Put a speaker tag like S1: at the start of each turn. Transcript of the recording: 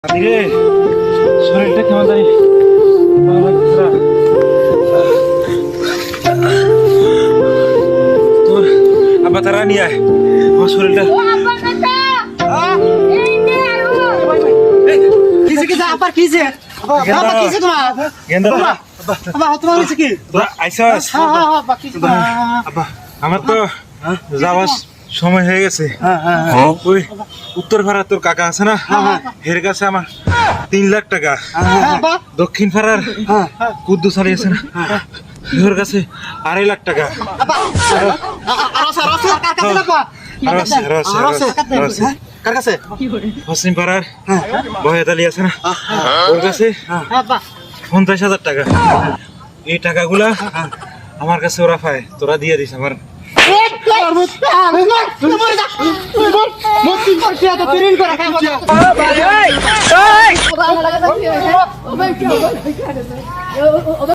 S1: আরে শরীরটা কেমন জানি তোর আব্বা তারা নিয়ে আয় আমার শরীরটা আমার তো যাওয়ার সময় হয়ে গেছে। ওই উত্তর পাড়ার তোর কাকা আছে না, এর কাছে আমার 3 লাখ টাকা, দক্ষিণ পাড়ার কুদ্দুস আলী আছে না, ওর কাছে 2.5 লাখ টাকা, পশ্চিম পাড়ার বহেদ আলী আছে না, ওর কাছে 50,000 টাকা। এই টাকাগুলা আমার কাছে ওরা পায়, তোরা দিয়ে দিস আমার।